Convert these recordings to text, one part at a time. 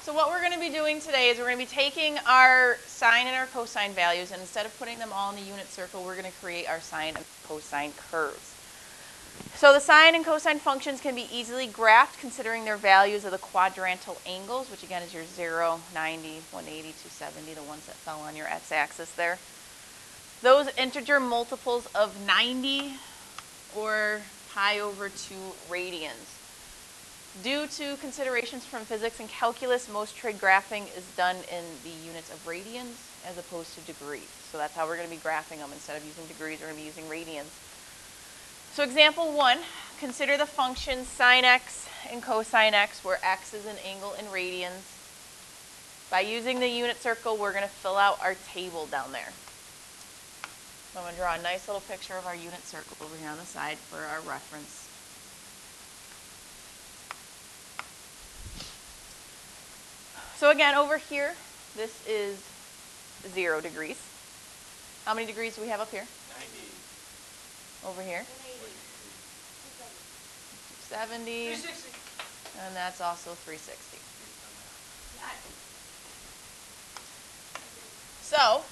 So what we're going to be doing today is we're going to be taking our sine and our cosine values, and instead of putting them all in the unit circle, we're going to create our sine and cosine curves. So the sine and cosine functions can be easily graphed considering their values of the quadrantal angles, which again is your 0, 90, 180, 270, the ones that fell on your x-axis there. Those integer multiples of 90 or pi over 2 radians. Due to considerations from physics and calculus, most trig graphing is done in the units of radians as opposed to degrees. So that's how we're going to be graphing them. Instead of using degrees, we're going to be using radians. So example 1, consider the functions sine x and cosine x, where x is an angle in radians. By using the unit circle, we're going to fill out our table down there. So I'm going to draw a nice little picture of our unit circle over here on the side for our reference. So again, over here, this is 0 degrees. How many degrees do we have up here? 90. Over here? 270. 360. And that's also 360. So,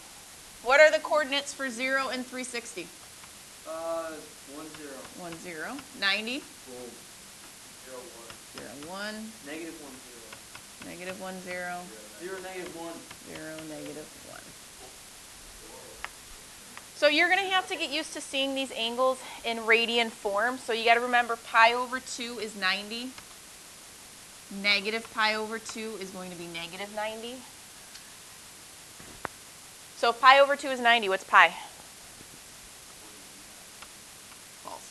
what are the coordinates for 0 and 360? 1, 0. 1, 0. 90? 0, 1. 0, 1. Negative 1, 0. Negative 1, 0. 0, negative 1. 0, negative 1. So you're going to have to get used to seeing these angles in radian form. So you got to remember pi over 2 is 90. Negative pi over 2 is going to be negative 90. So if pi over 2 is 90, what's pi? False.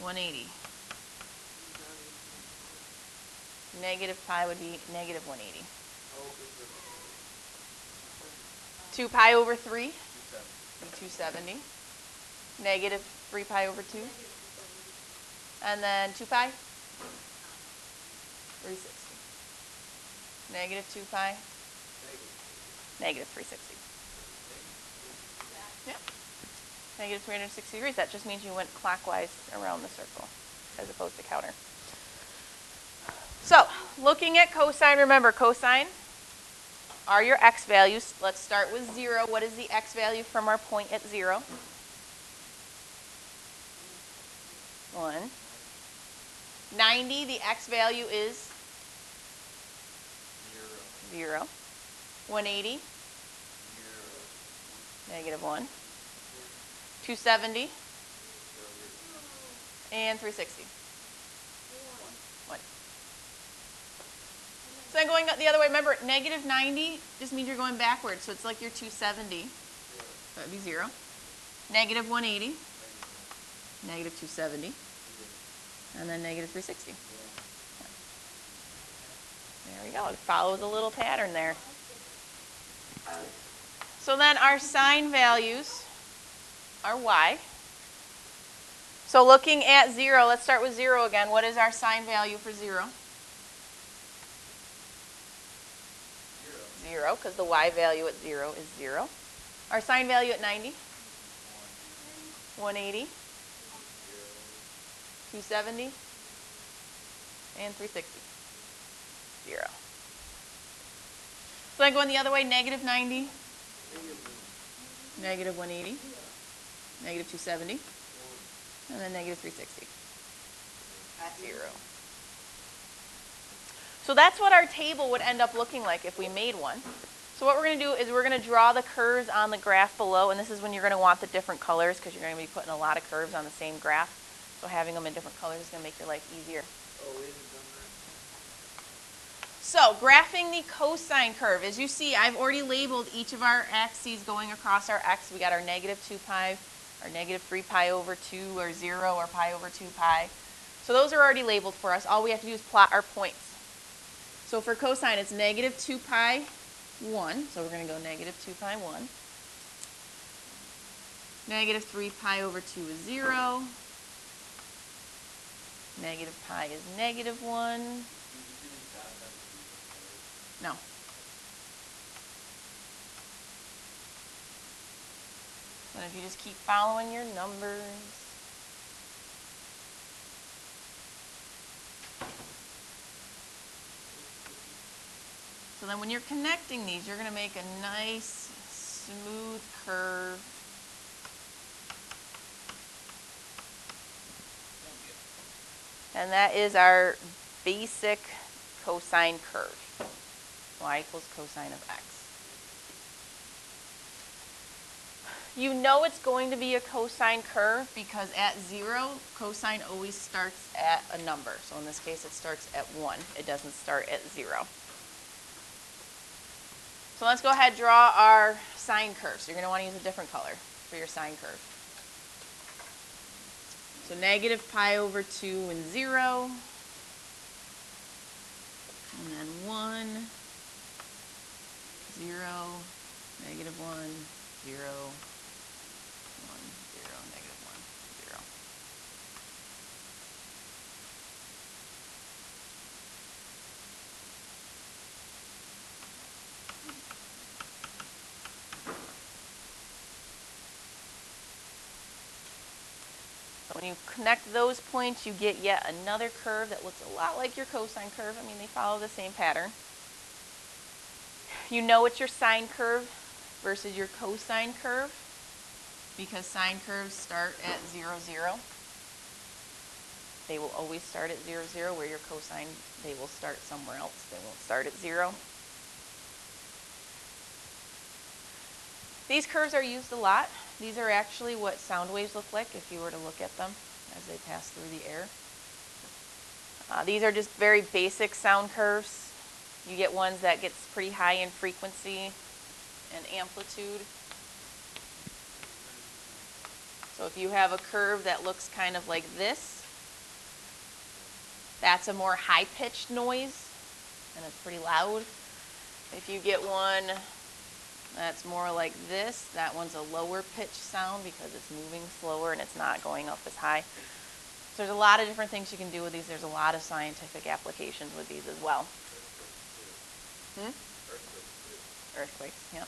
180. Negative pi would be negative 180. 2 pi over 3? 270. Negative 3 pi over 2. And then 2 pi? 360. Negative 2 pi? Negative 360. Yep. Negative 360 degrees. That just means you went clockwise around the circle as opposed to counter. So, looking at cosine, remember cosine are your x values. Let's start with 0. What is the x value from our point at 0? 1. 90, the x value is 0. 180? Negative 1. 270? And 360? 1. So then going the other way, remember, negative 90 just means you're going backwards. So it's like your 270. That would be 0. Negative 180. Negative 270. And then negative 360. There we go. It follows a little pattern there. So then our sine values are y. So looking at 0, let's start with 0 again. What is our sine value for 0? 0, because the y value at 0 is 0. Our sine value at 90? 180. 270. And 360. 0. So then going the other way, negative 90. Negative 180. Negative 270. And then negative 360. 0. So that's what our table would end up looking like if we made one. So what we're going to do is we're going to draw the curves on the graph below, and this is when you're going to want the different colors because you're going to be putting a lot of curves on the same graph. So having them in different colors is going to make your life easier. So graphing the cosine curve. As you see, I've already labeled each of our axes going across our x. We got our negative 2 pi, our negative 3 pi over 2, or 0, or pi over 2 pi. So those are already labeled for us. All we have to do is plot our points. So for cosine, it's negative 2 pi 1. So we're going to go negative 2 pi 1. Negative 3 pi over 2 is 0. Negative pi is negative 1. No. And if you just keep following your numbers. So then when you're connecting these, you're going to make a nice, smooth curve. And that is our basic cosine curve. Y equals cosine of x. You know it's going to be a cosine curve because at 0, cosine always starts at a number. So in this case, it starts at 1. It doesn't start at 0. So let's go ahead and draw our sine curve. So you're going to want to use a different color for your sine curve. So negative pi over 2 and 0. And then 1, 0, negative 1, 0. 1, 0, negative 1, 0. So when you connect those points, you get yet another curve that looks a lot like your cosine curve. I mean, they follow the same pattern. You know it's your sine curve versus your cosine curve because sine curves start at 0, 0. They will always start at 0, 0, where your cosine, they will start somewhere else. They won't start at 0. These curves are used a lot. These are actually what sound waves look like if you were to look at them as they pass through the air. These are just very basic sound curves. You get ones that gets pretty high in frequency and amplitude. So if you have a curve that looks kind of like this, that's a more high-pitched noise, and it's pretty loud. If you get one that's more like this, that one's a lower pitch sound because it's moving slower and it's not going up as high. So there's a lot of different things you can do with these. There's a lot of scientific applications with these as well. Earthquakes, yep.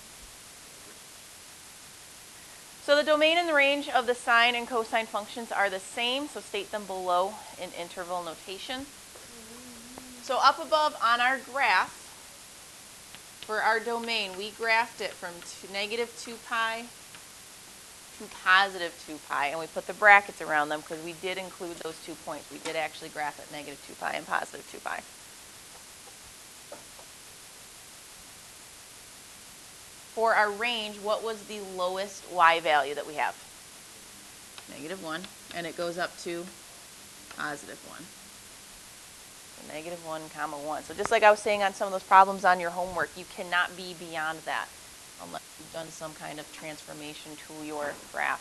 So the domain and the range of the sine and cosine functions are the same, so state them below in interval notation. So up above on our graph, for our domain, we graphed it from negative 2 pi to positive 2 pi, and we put the brackets around them because we did include those 2 points. We did actually graph at negative 2 pi and positive 2 pi. For our range, what was the lowest y value that we have? Negative 1, and it goes up to positive 1. So negative 1 comma 1. So just like I was saying on some of those problems on your homework, you cannot be beyond that unless you've done some kind of transformation to your graph.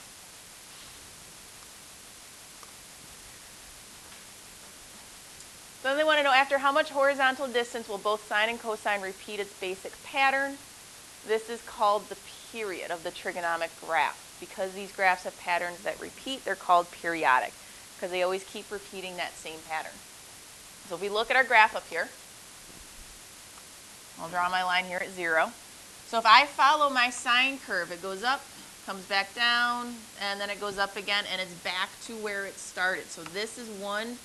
So then they want to know, after how much horizontal distance will both sine and cosine repeat its basic pattern? This is called the period of the trigonometric graph. Because these graphs have patterns that repeat, they're called periodic because they always keep repeating that same pattern. So if we look at our graph up here, I'll draw my line here at 0. So if I follow my sine curve, it goes up, comes back down, and then it goes up again, and it's back to where it started. So this is one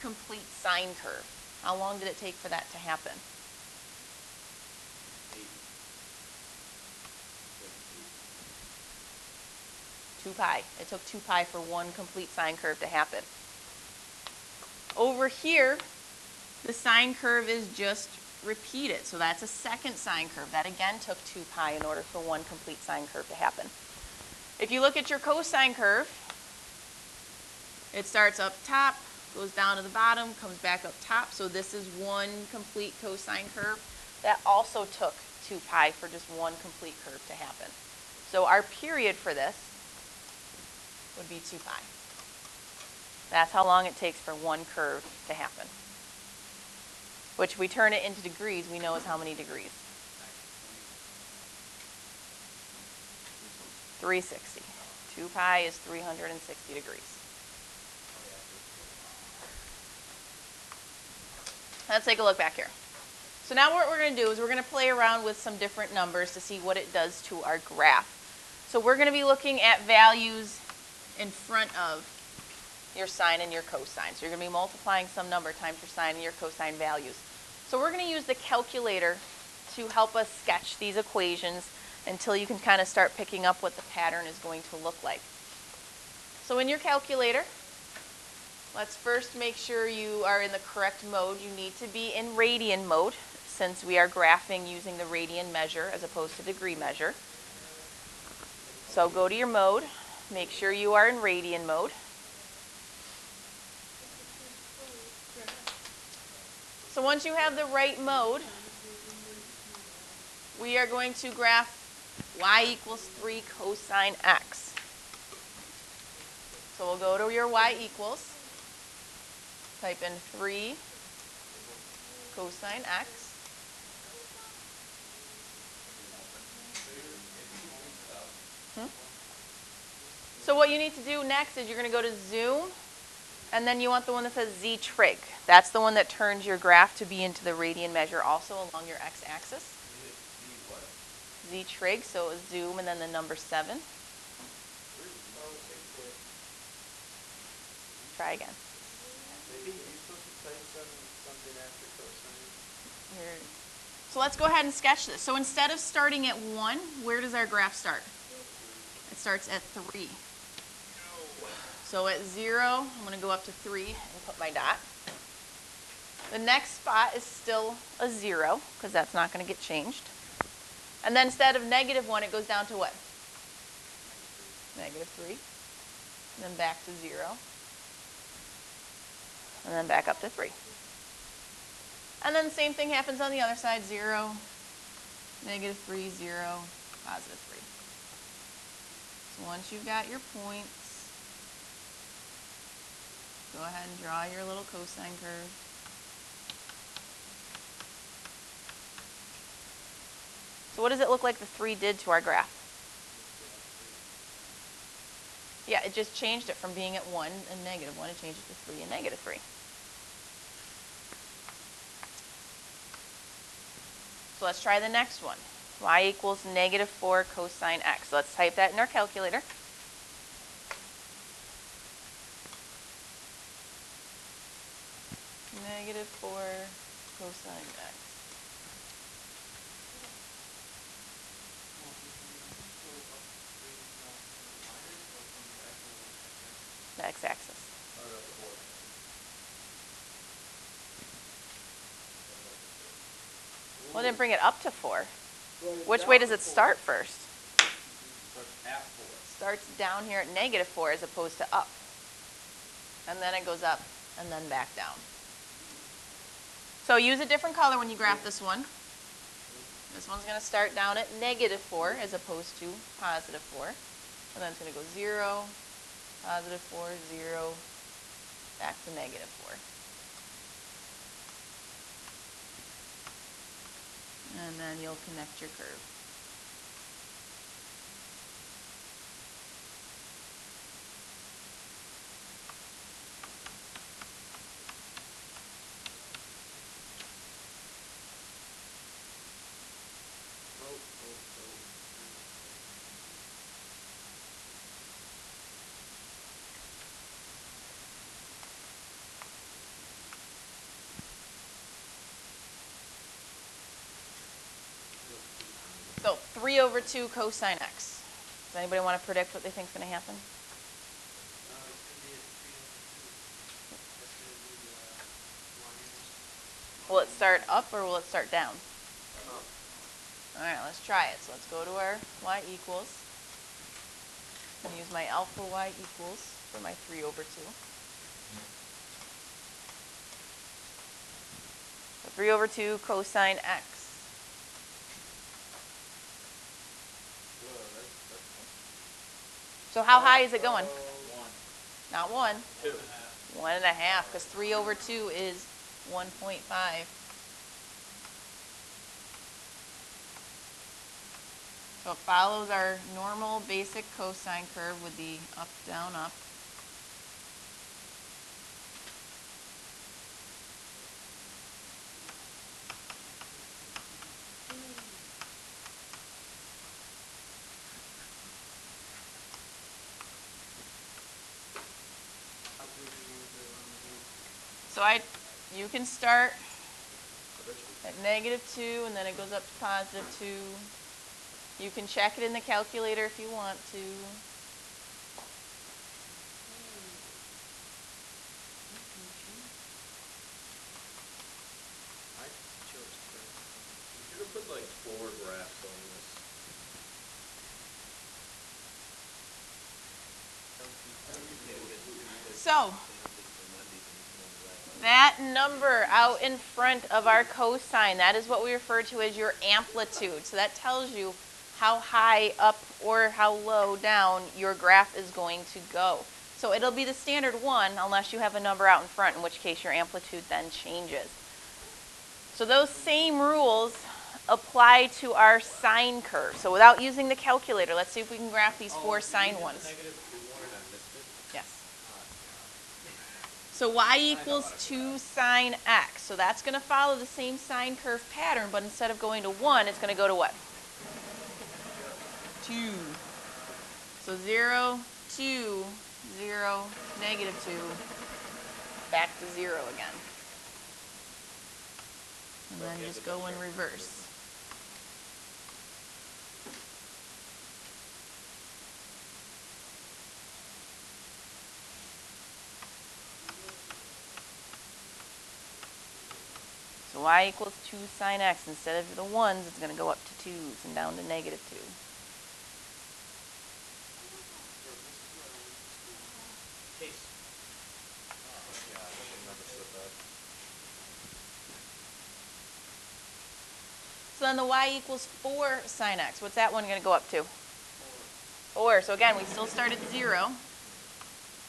complete sine curve. How long did it take for that to happen? 2 pi. It took 2 pi for one complete sine curve to happen. Over here, the sine curve is just repeated. So that's a second sine curve. That again took 2 pi in order for one complete sine curve to happen. If you look at your cosine curve, it starts up top, goes down to the bottom, comes back up top. So this is one complete cosine curve. That also took 2 pi for just one complete curve to happen. So our period for this would be 2 pi. That's how long it takes for one curve to happen. Which if we turn it into degrees, we know is how many degrees? 360. 2 pi is 360 degrees. Let's take a look back here. So now what we're going to do is we're going to play around with some different numbers to see what it does to our graph. So we're going to be looking at values in front of your sine and your cosine. So you're going to be multiplying some number times your sine and your cosine values. So we're going to use the calculator to help us sketch these equations until you can kind of start picking up what the pattern is going to look like. So in your calculator, let's first make sure you are in the correct mode. You need to be in radian mode since we are graphing using the radian measure as opposed to degree measure. So go to your mode, make sure you are in radian mode. So once you have the right mode, we are going to graph y equals 3 cosine x. So we'll go to your y equals, type in 3 cosine x. So what you need to do next is you're going to go to zoom, and then you want the one that says z trig. That's the one that turns your graph to be into the radian measure also along your x-axis. Z trig, so zoom and then the number 7. Try again. Maybe you're supposed to type something after cosine. So let's go ahead and sketch this. So instead of starting at 1, where does our graph start? It starts at 3. So at 0, I'm going to go up to 3 and put my dot. The next spot is still a 0 because that's not going to get changed. And then instead of -1, it goes down to what? -3. And then back to 0. And then back up to 3. And then the same thing happens on the other side, 0, -3, 0, +3. So once you've got your points, go ahead and draw your little cosine curve. So what does it look like the 3 did to our graph? Yeah, it just changed it from being at 1 and -1, it changed it to 3 and -3. So let's try the next one. Y equals -4 cosine x. So let's type that in our calculator. -4 cosine x. The x-axis. Well, it didn't bring it up to 4. Which way does it start first? Starts down here at -4 as opposed to up. And then it goes up and then back down. So use a different color when you graph this one. This one's going to start down at -4 as opposed to +4. And then it's going to go 0, +4, 0, back to -4. And then you'll connect your curve. So 3/2 cosine x. Does anybody want to predict what they think is going to happen? Will it start up or will it start down? All right, let's try it. So let's go to our y equals. I'm going to use my alpha y equals for my 3/2. So 3/2 cosine x. So how high is it going? 1. Not 1. 2. 1.5, because 3/2 is 1.5. So it follows our normal basic cosine curve with the up, down, up. So you can start at -2, and then it goes up to +2. You can check it in the calculator if you want to. I chose print. You should have put like 4 graphs on this. So, that number out in front of our cosine, that is what we refer to as your amplitude. So that tells you how high up or how low down your graph is going to go. So it'll be the standard 1 unless you have a number out in front, in which case your amplitude then changes. So those same rules apply to our sine curve. So without using the calculator, let's see if we can graph these 4 sine ones. Yes. So y equals 2 sine x. So that's going to follow the same sine curve pattern, but instead of going to 1, it's going to go to what? 2. So 0, 2, 0, -2, back to 0 again. And then just go in reverse. So y equals 2 sine x. Instead of the 1s, it's going to go up to 2s and down to -2. So then the y equals 4 sine x. What's that one going to go up to? 4. So again, we still start at 0.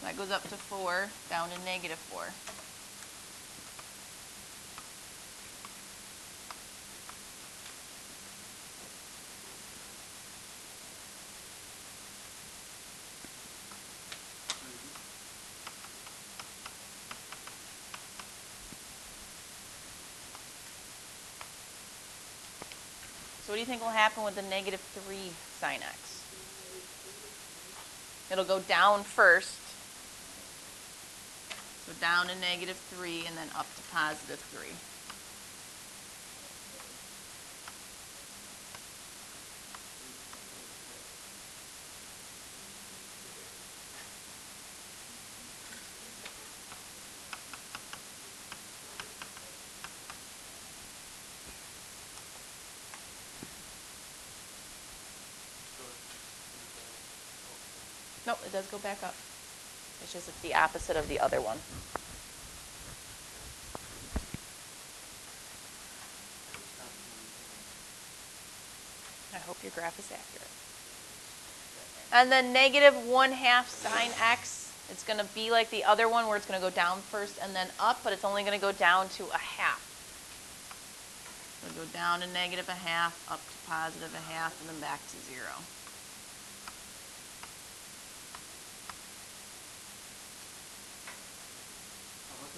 That goes up to 4, down to -4. So what do you think will happen with the -3 sine x? It'll go down first. So down to -3 and then up to +3. No, it does go back up. It's just it's the opposite of the other one. I hope your graph is accurate. And then -1/2 sine x, it's going to be like the other one where it's going to go down first and then up, but it's only going to go down to 1/2. So go down to -1/2, up to +1/2, and then back to 0.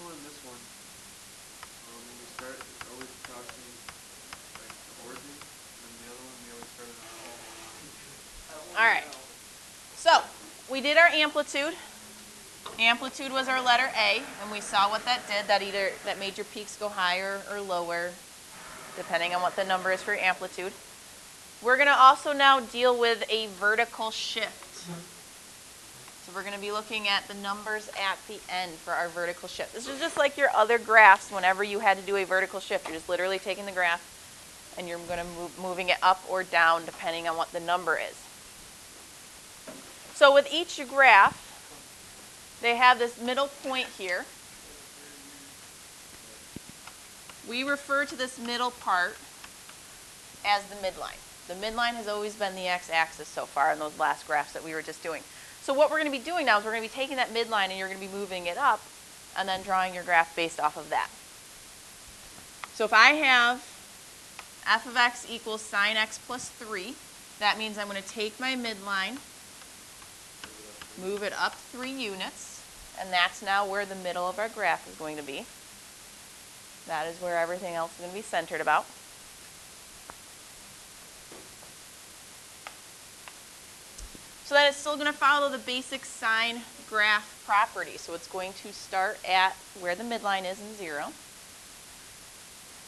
In this one, when we start, it's always crossing like the origin, and then the other one we always start at All right. So we did our amplitude. Amplitude was our letter A, and we saw what that did. That made your peaks go higher or lower, depending on what the number is for your amplitude. We're going to also now deal with a vertical shift. So we're going to be looking at the numbers at the end for our vertical shift. This is just like your other graphs whenever you had to do a vertical shift. You're just literally taking the graph and you're going to moving it up or down depending on what the number is. So with each graph, they have this middle point here. We refer to this middle part as the midline. The midline has always been the x-axis so far in those last graphs that we were just doing. So what we're going to be doing now is we're going to be taking that midline and you're going to be moving it up and then drawing your graph based off of that. So if I have f of x equals sine x plus 3, that means I'm going to take my midline, move it up 3 units, and that's now where the middle of our graph is going to be. That is where everything else is going to be centered about. So then it's still going to follow the basic sine graph property. So it's going to start at where the midline is in 0.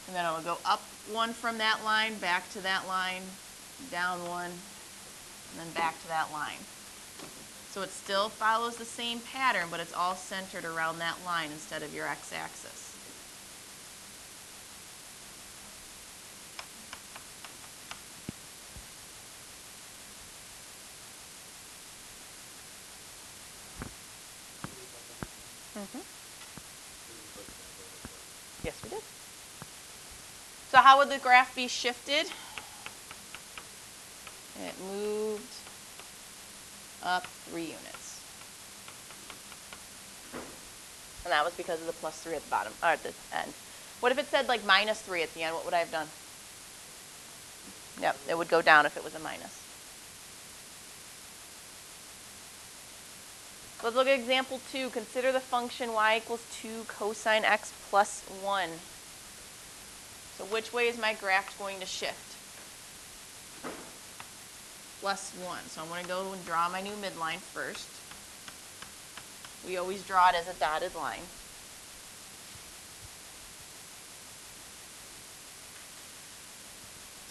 And then it will go up 1 from that line, back to that line, down 1, and then back to that line. So it still follows the same pattern, but it's all centered around that line instead of your x-axis. Yes, we did. So how would the graph be shifted? It moved up 3 units. And that was because of the +3 at the bottom, or at the end. What if it said like -3 at the end? What would I have done? Yep, it would go down if it was a minus. Let's look at example 2. Consider the function y equals 2 cosine x plus 1. So which way is my graph going to shift? +1. So I'm going to go and draw my new midline first. We always draw it as a dotted line.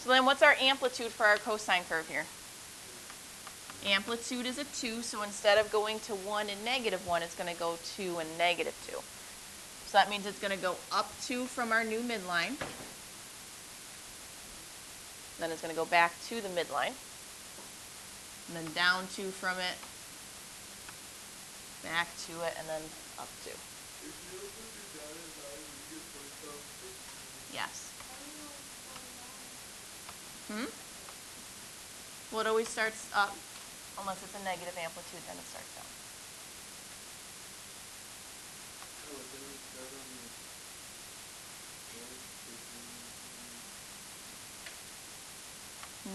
So then what's our amplitude for our cosine curve here? Amplitude is a 2, so instead of going to 1 and -1, it's going to go 2 and -2. So that means it's going to go up 2 from our new midline. Then it's going to go back to the midline. And then down 2 from it, back to it, and then up 2. Yes. Well, it always starts up. Unless it's a negative amplitude, then it starts down.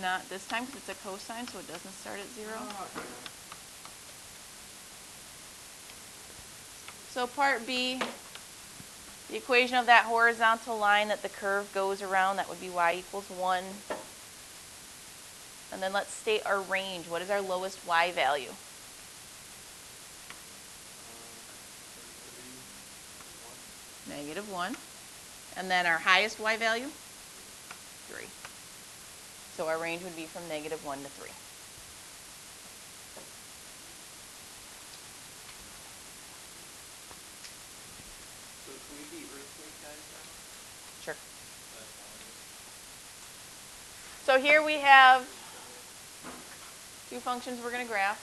Not this time because it's a cosine, so it doesn't start at 0. So part B, the equation of that horizontal line that the curve goes around, that would be y equals 1. And then let's state our range. What is our lowest y value? -1. And then our highest y value? 3. So our range would be from -1 to 3. So can we be earthquake guys now? Sure. So here we have 2 functions we're going to graph.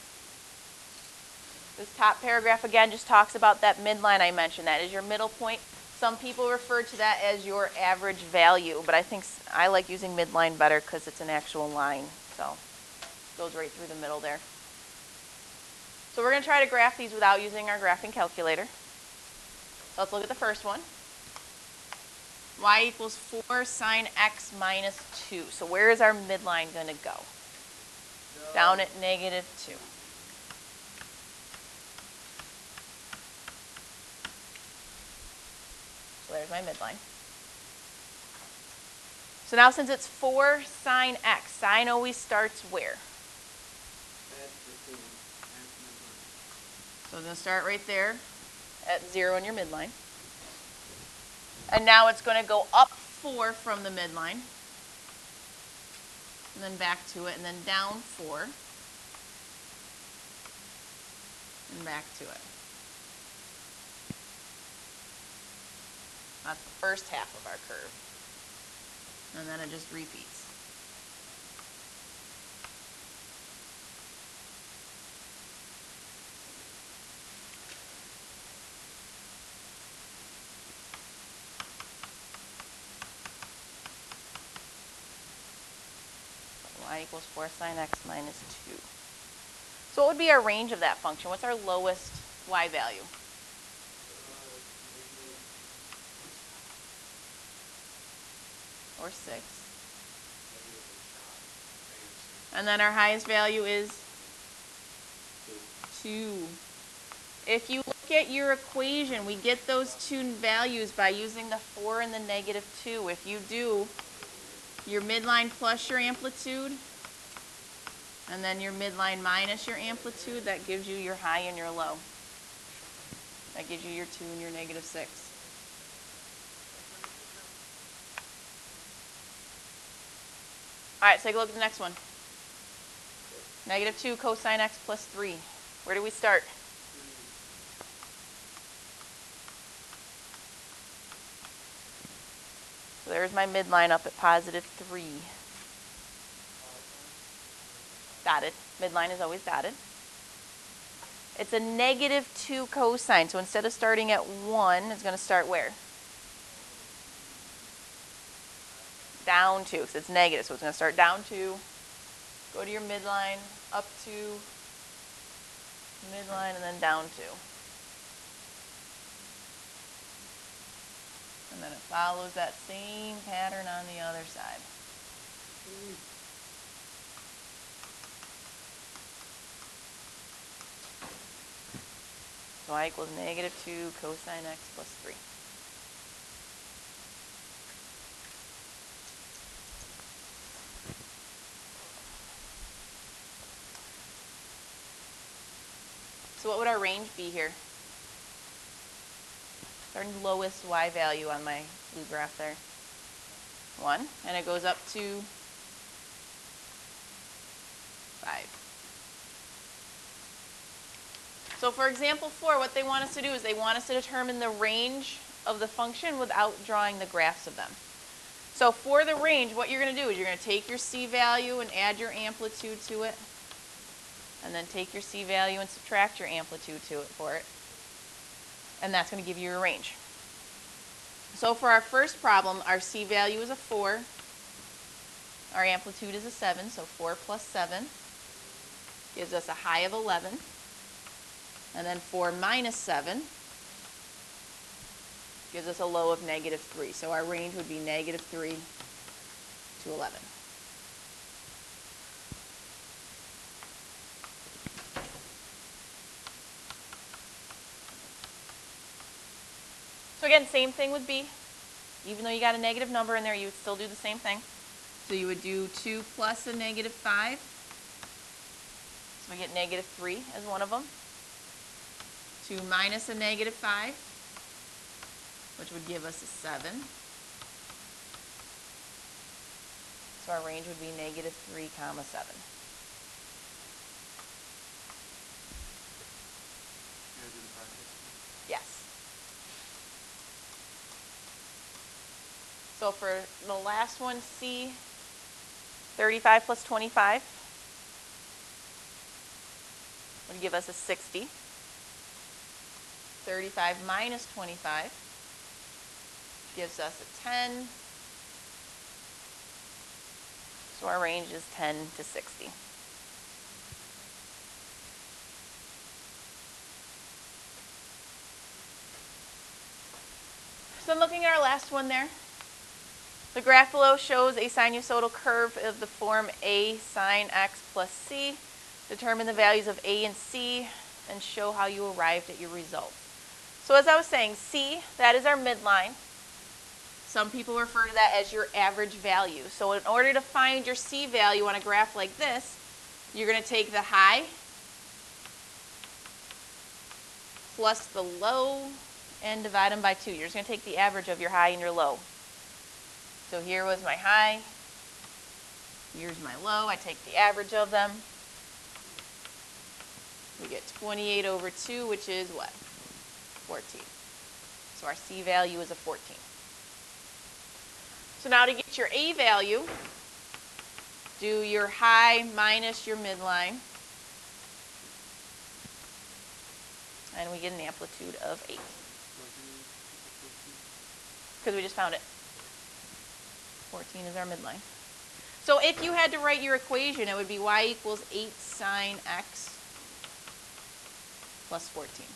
This top paragraph again just talks about that midline I mentioned. That is your middle point. Some people refer to that as your average value, but I like using midline better because it's an actual line. So it goes right through the middle there. So we're going to try to graph these without using our graphing calculator. So let's look at the first one. Y equals 4 sine x minus 2. So where is our midline going to go? Down at -2. So there's my midline. So now since it's 4 sine x, sine always starts where? So it's going to start right there at 0 in your midline. And now it's going to go up 4 from the midline. And then back to it, and then down 4. And back to it. That's the first half of our curve. And then it just repeats. Y equals 4 sine x minus 2. So what would be our range of that function? What's our lowest y value? Or 6. And then our highest value is 2. If you look at your equation, we get those 2 values by using the 4 and the -2. If you do your midline plus your amplitude, and then your midline minus your amplitude, that gives you your high and your low. That gives you your 2 and your -6. All right, so take a look at the next one. Negative 2 cosine x plus 3. Where do we start? So there's my midline up at positive 3. Dotted. Midline is always dotted. It's a negative 2 cosine, so instead of starting at 1, it's going to start where? Down 2, because it's negative, so it's going to start down 2. Go to your midline, up 2, midline, and then down 2. And then it follows that same pattern on the other side. So y equals negative 2 cosine x plus 3. So what would our range be here? Our lowest y value on my blue graph there. 1. And it goes up to 5. So for example 4, what they want us to do is they want us to determine the range of the function without drawing the graphs of them. So for the range, what you're going to do is you're going to take your c value and add your amplitude to it. And then take your c value and subtract your amplitude for it. And that's going to give you your range. So for our first problem, our c value is a 4. Our amplitude is a 7, so 4 plus 7 gives us a high of 11. And then 4 minus 7 gives us a low of negative 3. So our range would be negative 3 to 11. So again, same thing with b. Even though you got a negative number in there, you would still do the same thing. So you would do 2 plus a negative 5. So we get negative 3 as one of them. 2 minus a negative 5, which would give us a 7. So our range would be negative 3 comma 7. Yes. So for the last one, C, 35 plus 25 would give us a 60. 35 minus 25 gives us a 10. So our range is 10 to 60. So I'm looking at our last one there. The graph below shows a sinusoidal curve of the form a sine x plus c. Determine the values of a and c and show how you arrived at your result. So as I was saying, c, that is our midline. Some people refer to that as your average value. So in order to find your c value on a graph like this, you're going to take the high plus the low and divide them by 2. You're just going to take the average of your high and your low. So here was my high, here's my low. I take the average of them. We get 28 over 2, which is what? 14. So our c value is a 14. So now to get your a value, do your high minus your midline. And we get an amplitude of 8. Because we just found it. 14 is our midline. So if you had to write your equation, it would be y equals 8 sine x plus 14.